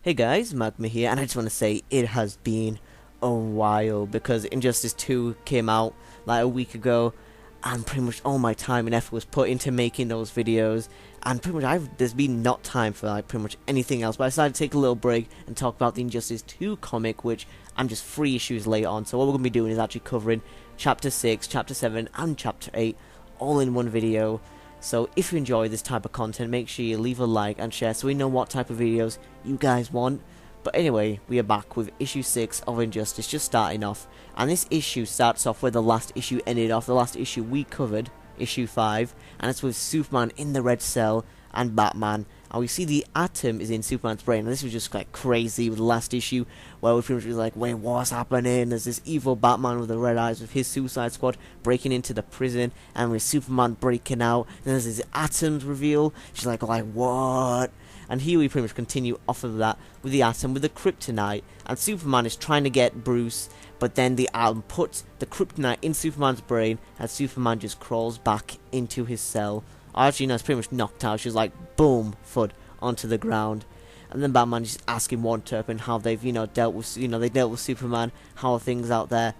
Hey guys, Magma here, and I just want to say it has been a while because Injustice 2 came out like a week ago, and pretty much all my time and effort was put into making those videos, and pretty much there's been not time for like pretty much anything else, but I decided to take a little break and talk about the Injustice 2 comic, which I'm just 3 issues late on, so what we're going to be doing is actually covering Chapter 6, Chapter 7, and Chapter 8 all in one video. So if you enjoy this type of content, make sure you leave a like and share so we know what type of videos you guys want. But anyway, we are back with issue 6 of Injustice, just starting off. And this issue starts off where the last issue ended off, the last issue we covered, issue 5. And it's with Superman in the red cell and Batman. And we see the atom is in Superman's brain. And this was just like crazy with the last issue, where we pretty much was like, wait, what's happening? There's this evil Batman with the red eyes with his Suicide Squad breaking into the prison, and with Superman breaking out. Then there's this atoms reveal. She's like, what? And here we pretty much continue off of that with the atom with the kryptonite, and Superman is trying to get Bruce, but then the atom puts the kryptonite in Superman's brain, and Superman just crawls back into his cell. Actually, no, it's pretty much knocked out. She's like, boom, thud, onto the ground. And then Batman just asking Warren Turpin how they've, dealt with, they dealt with Superman, how are things out there.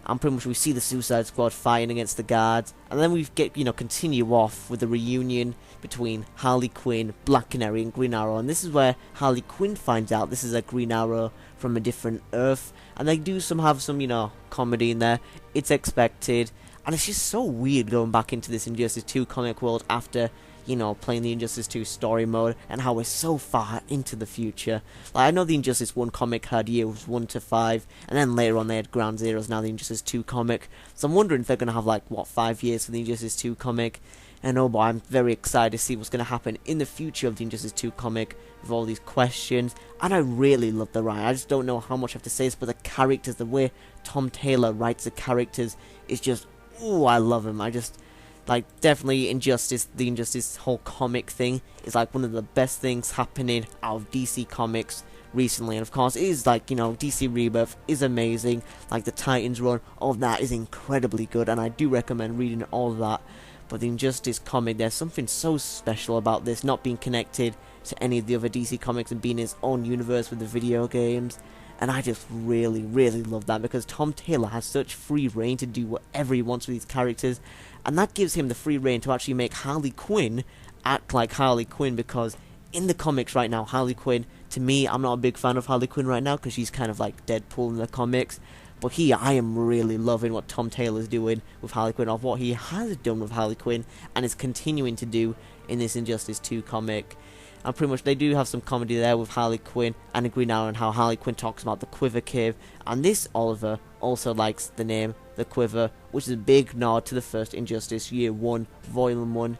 And pretty much we see the Suicide Squad fighting against the guards. And then we get, continue off with the reunion between Harley Quinn, Black Canary, and Green Arrow. And this is where Harley Quinn finds out this is a Green Arrow from a different Earth. And they do have some, comedy in there. It's expected. And it's just so weird going back into this Injustice 2 comic world after, playing the Injustice 2 story mode, and how we're so far into the future. Like, I know the Injustice 1 comic had years 1 to 5, and then later on they had Ground Zeroes, now the Injustice 2 comic. So I'm wondering if they're going to have, 5 years for the Injustice 2 comic. And oh boy, I'm very excited to see what's going to happen in the future of the Injustice 2 comic with all these questions. And I really love the writing. I just don't know how much I have to say this, but the characters, the way Tom Taylor writes the characters is just, ooh, I love him. I just, definitely the Injustice whole comic thing is, one of the best things happening out of DC Comics recently. And of course, it is, DC Rebirth is amazing. The Titans run, all of that is incredibly good, and I do recommend reading all of that. But the Injustice comic, there's something so special about this, not being connected to any of the other DC comics and being his own universe with the video games. And I just really, really love that, because Tom Taylor has such free reign to do whatever he wants with these characters, and that gives him the free reign to actually make Harley Quinn act like Harley Quinn, because in the comics right now, Harley Quinn, to me, I'm not a big fan of Harley Quinn right now, because she's kind of like Deadpool in the comics. But here, I am really loving what Tom Taylor's doing with Harley Quinn, of what he has done with Harley Quinn, and is continuing to do in this Injustice 2 comic. And pretty much they do have some comedy there with Harley Quinn and the Green Arrow, and how Harley Quinn talks about the Quiver Cave. And this Oliver also likes the name The Quiver, which is a big nod to the first Injustice, Year 1, Volume 1.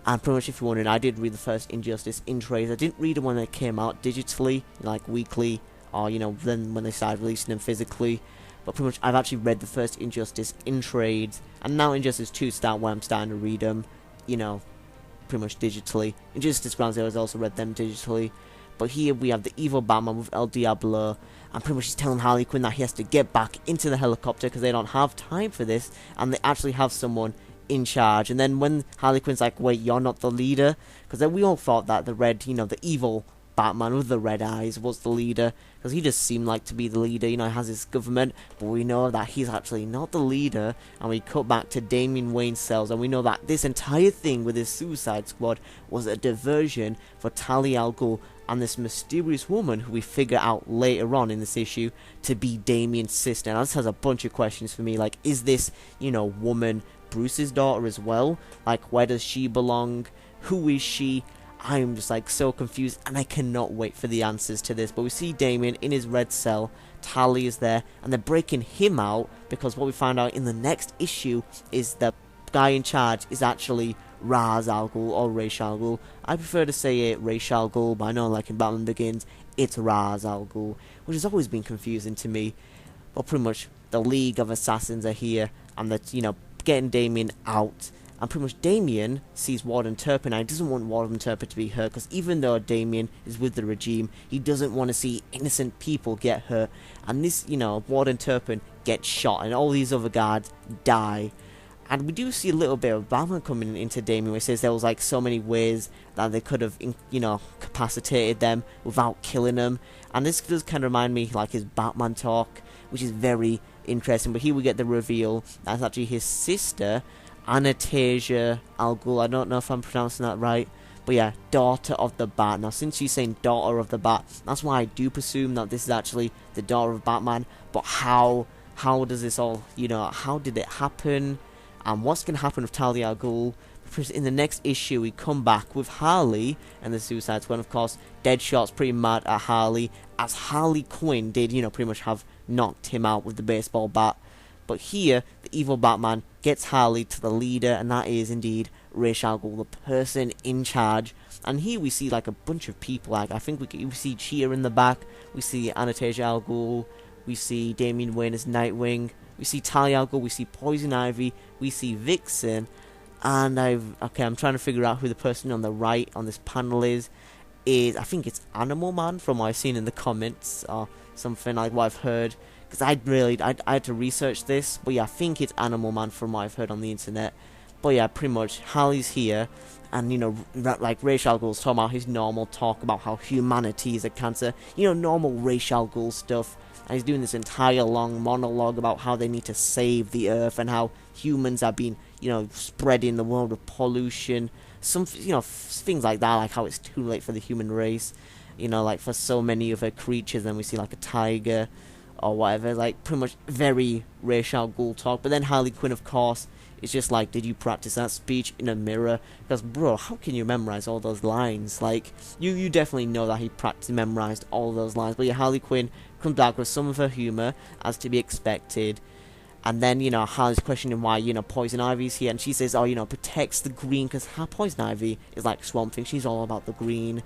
And pretty much, if you're wondering, I did read the first Injustice in trades. I didn't read them when they came out digitally, weekly, or, then when they started releasing them physically. But pretty much, I've actually read the first Injustice in trades, and now Injustice 2 where I'm starting to read them, pretty much digitally. Injustice Ground Zero has also read them digitally. But here we have the evil Batman with El Diablo, and pretty much he's telling Harley Quinn that he has to get back into the helicopter because they don't have time for this, and they actually have someone in charge. And then when Harley Quinn's like, wait, you're not the leader? Because then we all thought that the red, the evil Batman with the red eyes was the leader, because he just seemed like to be the leader, he has his government, but we know that he's actually not the leader. And we cut back to Damian Wayne's cells, and we know that this entire thing with his Suicide Squad was a diversion for Talia al Ghul and this mysterious woman who we figure out later on in this issue to be Damian's sister. Now this has a bunch of questions for me, is this, woman Bruce's daughter as well? Where does she belong? Who is she? I am just so confused, and I cannot wait for the answers to this. But we see Damian in his red cell, Tali is there, and they're breaking him out, because what we find out in the next issue is the guy in charge is actually Ra's al Ghul, or Ra's al Ghul. I prefer to say it Ra's al Ghul, but I know in Batman Begins, it's Ra's al Ghul, which has always been confusing to me. But pretty much, the League of Assassins are here, and they're, getting Damian out. And pretty much Damian sees Warden Turpin, and he doesn't want Warden Turpin to be hurt, because even though Damian is with the regime, he doesn't want to see innocent people get hurt. And this, Warden Turpin gets shot, and all these other guards die. And we do see a little bit of Batman coming into Damian, where he says there was like so many ways that they could have, capacitated them without killing them. And this does kind of remind me like his Batman talk, which is very interesting. But here we get the reveal that's actually his sister, Anastasia Al Ghul. I don't know if I'm pronouncing that right. But yeah, daughter of the Bat. Now, since she's saying daughter of the Bat, that's why I do presume that this is actually the daughter of Batman. But how does this all, how did it happen? And what's going to happen with Talia al Ghul? Because in the next issue, we come back with Harley and the Suicide Squad. Of course, Deadshot's pretty mad at Harley, as Harley Quinn did, pretty much have knocked him out with the baseball bat. But here, the evil Batman gets Harley to the leader, and that is indeed Ra's al Ghul, the person in charge. And here we see like a bunch of people. Like I think we see Cheetah in the back. We see Anastasia Al Ghul. We see Damian Wayne as Nightwing. We see Talia al Ghul. We see Poison Ivy. We see Vixen. And I'm trying to figure out who the person on the right on this panel is. I think it's Animal Man from what I've seen in the comments or something like what I've heard. Because I had to research this. But yeah, I think it's Animal Man from what I've heard on the internet. But yeah, pretty much Harley's here. And like Ra's al Ghul's talking about his normal talk about how humanity is a cancer. Normal Ra's al Ghul stuff. And he's doing this entire long monologue about how they need to save the Earth and how humans have been, spreading the world with pollution. Some, things like that, like how it's too late for the human race. Like for so many other creatures, then we see like a tiger or whatever. Like pretty much very Ra's al Ghul talk. But then Harley Quinn, of course, is just like, did you practice that speech in a mirror? Because, bro, how can you memorize all those lines? Like, you definitely know that he memorized all those lines. But yeah, Harley Quinn comes back with some of her humor, as to be expected. And then, Harley's questioning why, Poison Ivy's here. And she says, protects the green. Because Poison Ivy is like Swamp Thing. She's all about the green.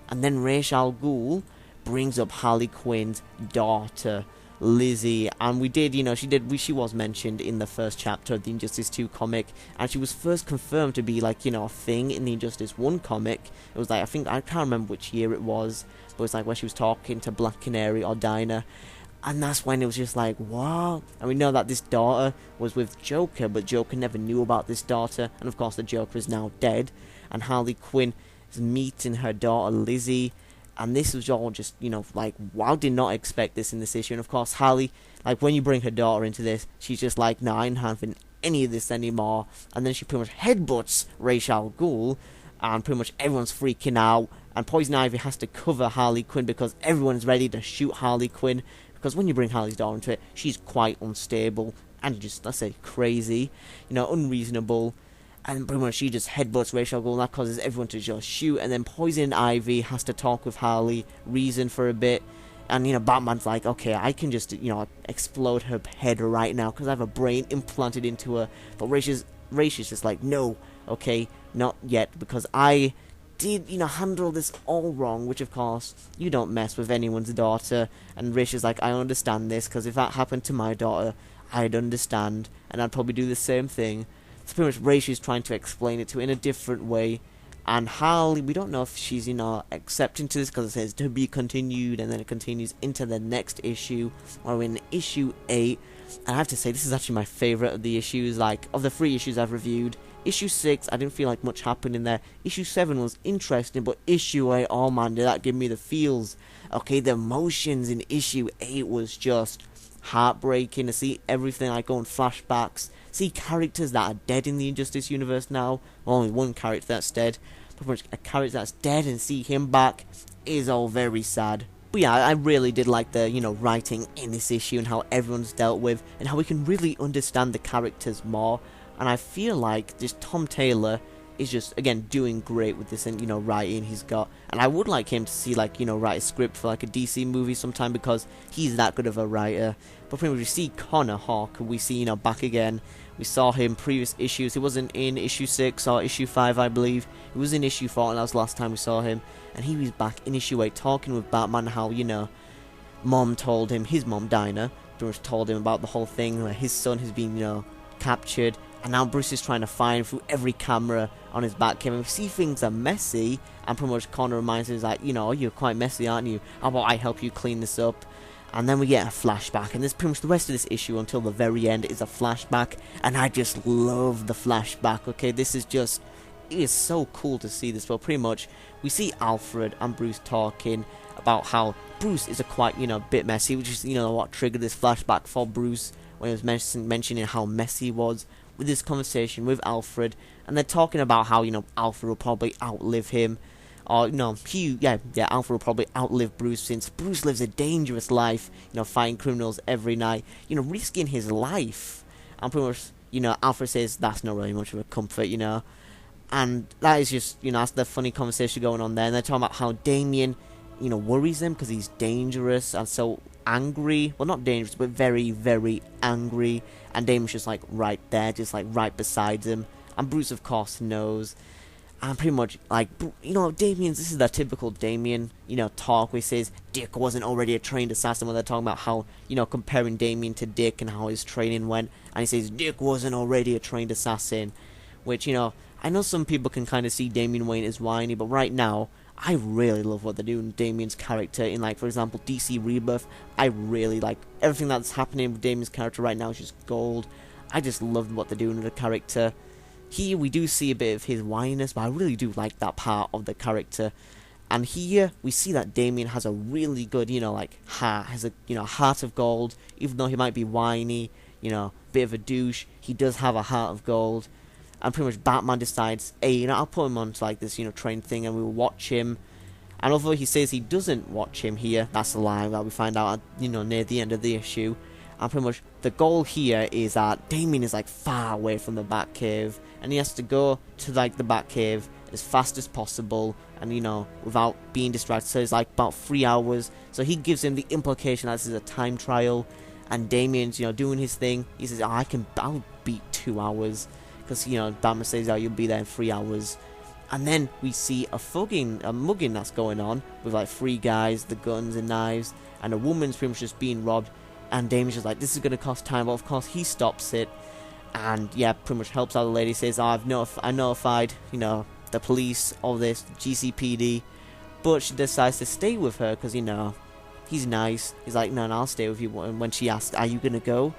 And then Ra's al Ghul brings up Harley Quinn's daughter, Lizzie, and she was mentioned in the first chapter of the Injustice 2 comic, and she was first confirmed to be like, a thing in the Injustice 1 comic. It was like, I can't remember which year it was, but it's like when she was talking to Black Canary or Dinah, and that's when it was just like, wow. And we know that this daughter was with Joker, but Joker never knew about this daughter, and of course the Joker is now dead, and Harley Quinn is meeting her daughter Lizzie. And this was all just, like, wow, did not expect this in this issue. And of course, Harley, like, when you bring her daughter into this, she's just like, no, I ain't having any of this anymore. And then she pretty much headbutts Ra's al Ghul, and pretty much everyone's freaking out. And Poison Ivy has to cover Harley Quinn because everyone's ready to shoot Harley Quinn. Because when you bring Harley's daughter into it, she's quite unstable and just, let's say, crazy, unreasonable. And pretty much she just headbutts Ra's al Ghul, and that causes everyone to just shoot. And then Poison Ivy has to talk with Harley, reason for a bit. And, Batman's like, okay, I can just, explode her head right now because I have a brain implanted into her. But Ra's is just like, no, okay, not yet, because I did, handle this all wrong, which, of course, you don't mess with anyone's daughter. And Ra's is like, I understand this, because if that happened to my daughter, I'd understand, and I'd probably do the same thing. So pretty much Rachel's trying to explain it to in a different way. And Harley, we don't know if she's, accepting to this because it says to be continued, and then it continues into the next issue, or in issue 8. And I have to say, this is actually my favourite of the issues, like, of the 3 issues I've reviewed. Issue 6, I didn't feel like much happened in there. Issue 7 was interesting, but issue 8, oh man, did that give me the feels. Okay, the emotions in issue 8 was just heartbreaking to see everything like go in flashbacks, see characters that are dead in the Injustice universe now. Only one character that's dead, but pretty much a character that's dead, and see him back is all very sad. But yeah, I really did like the, writing in this issue and how everyone's dealt with and how we can really understand the characters more. And I feel like this Tom Taylor is just, again, doing great with this, and, writing he's got. And I would like him to see, like, write a script for, like, a DC movie sometime, because he's that good of a writer. But pretty much we see Connor Hawke, who we see, back again. We saw him previous issues. He wasn't in issue 6 or issue 5, I believe. He was in issue 4, and that was the last time we saw him. And he was back in issue 8 talking with Batman, how, Mom told him, his mom, Dinah, Bruce told him about the whole thing, where his son has been, captured. And now Bruce is trying to find through every camera on his Batcave. And we see things are messy, and pretty much Connor reminds him, like, you're quite messy, aren't you? How about I help you clean this up? And then we get a flashback, and this pretty much the rest of this issue until the very end is a flashback, and I just love the flashback. Okay, this is just, it is so cool to see this. Well, pretty much we see Alfred and Bruce talking about how Bruce is a quite, bit messy, which is, what triggered this flashback for Bruce when he was mentioning how messy he was with this conversation with Alfred. And they're talking about how, Alfred will probably outlive him. Or, Alfred will probably outlive Bruce, since Bruce lives a dangerous life, fighting criminals every night, risking his life. And pretty much, Alfred says that's not really much of a comfort, And that is just, that's the funny conversation going on there. And they're talking about how Damien, worries him because he's dangerous and so angry. Well, not dangerous, but very, very angry. And Damien's just, right there, just, right beside him. And Bruce, of course, knows. And pretty much, Damien's, this is the typical Damien, talk where he says Dick wasn't already a trained assassin, when they're talking about how, comparing Damien to Dick and how his training went. And he says Dick wasn't already a trained assassin, which, I know some people can kind of see Damian Wayne as whiny, but right now, I really love what they're doing with Damien's character in, for example, DC Rebirth. I really like everything that's happening with Damien's character right now is just gold. I just love what they're doing with the character. Here we do see a bit of his whininess, but I really do like that part of the character. And here we see that Damien has a really good, heart, has a, heart of gold. Even though he might be whiny, bit of a douche, he does have a heart of gold. And pretty much Batman decides, hey, I'll put him on to this, train thing, and we'll watch him. And although he says he doesn't watch him here, that's a lie that we find out, near the end of the issue. And pretty much the goal here is that Damien is far away from the Batcave, and he has to go to the Batcave as fast as possible, and without being distracted. So it's about 3 hours. So he gives him the implication that this is a time trial, and Damien's doing his thing. He says, I'll beat 2 hours, because Batman says, you'll be there in 3 hours. And then we see a mugging that's going on with 3 guys, the guns and knives, and a woman's pretty much just being robbed. And Damien's just this is going to cost time, but of course he stops it. And yeah, pretty much helps out the lady, says, I notified, the police, all this, GCPD. But she decides to stay with her because, he's nice. He's like, no, I'll stay with you. When she asks, are you going to go?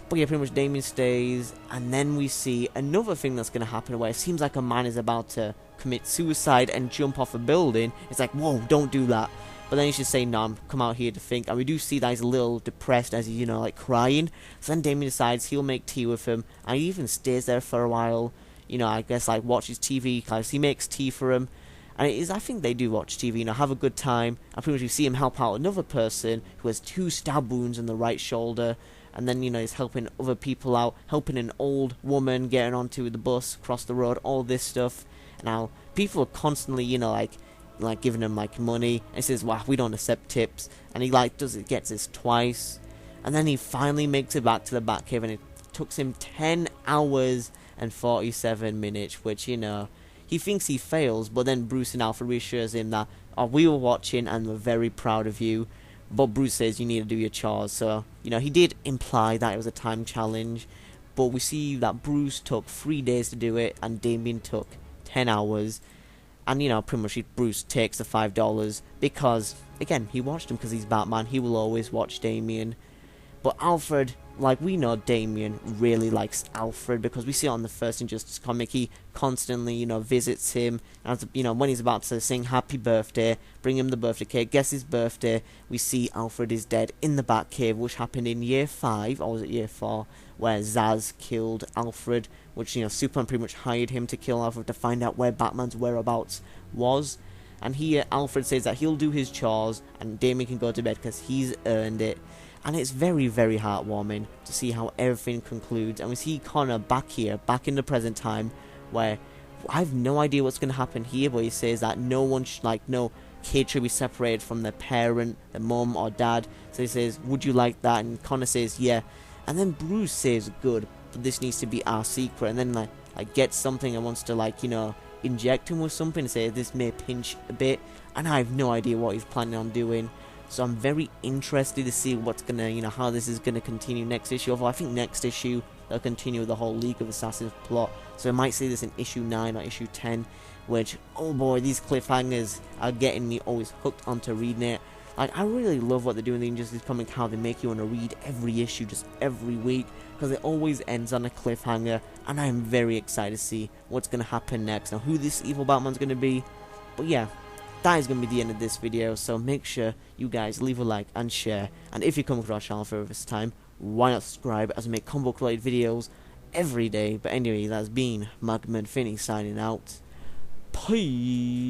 But yeah, pretty much Damien stays. And then we see another thing that's going to happen where it seems like a man is about to commit suicide and jump off a building. It's whoa, don't do that. But then he's just saying, no, I'm come out here to think. And we do see that he's a little depressed as he's, crying. So then Damien decides he'll make tea with him. And he even stays there for a while. I guess, watches TV. Because he makes tea for him. And I think they do watch TV, have a good time. And pretty much we see him help out another person who has 2 stab wounds in the right shoulder. And then, he's helping other people out. Helping an old woman getting onto the bus, across the road, all this stuff. Now, people are constantly, giving him money, and he says, wow, we don't accept tips, and he gets this twice, and then he finally makes it back to the Batcave, and it took him 10 hours and 47 minutes, which, he thinks he fails, but then Bruce and Alfred reassures him that, we were watching, and we're very proud of you, but Bruce says you need to do your chores, so, he did imply that it was a time challenge, but we see that Bruce took 3 days to do it, and Damien took 10 hours, and, pretty much Bruce takes the $5 because, again, he watched him because he's Batman. He will always watch Damien. But Alfred, we know Damien really likes Alfred because we see it on the first Injustice comic. He constantly, visits him. And, when he's about to sing Happy Birthday, bring him the birthday cake, guess his birthday, we see Alfred is dead in the Batcave, which happened in year 5, or was it year 4, where Zaz killed Alfred, which, Superman pretty much hired him to kill Alfred to find out where Batman's whereabouts was. And here, Alfred says that he'll do his chores, and Damien can go to bed because he's earned it. And it's very, very heartwarming to see how everything concludes. And we see Connor back here, back in the present time, where I have no idea what's going to happen here, but he says that no one no kid should be separated from their parent, their mum or dad. So he says, would you like that? And Connor says, yeah. And then Bruce says, good, but this needs to be our secret. And then gets something and wants to inject him with something and say this may pinch a bit. And I have no idea what he's planning on doing. So I'm very interested to see what's gonna, how this is gonna continue next issue. Although I think next issue they'll continue the whole League of Assassins plot. So I might see this in issue 9 or issue 10, which, oh boy, these cliffhangers are getting me always hooked onto reading it. Like, I really love what they do in the Injustice comic, how they make you want to read every issue just every week, because it always ends on a cliffhanger, and I am very excited to see what's going to happen next, and who this evil Batman's going to be. But yeah, that is going to be the end of this video, so make sure you guys leave a like and share, and if you come across our channel for the first time, why not subscribe, as we make comic book related videos every day. But anyway, that's been Magma and Finny signing out. Peace.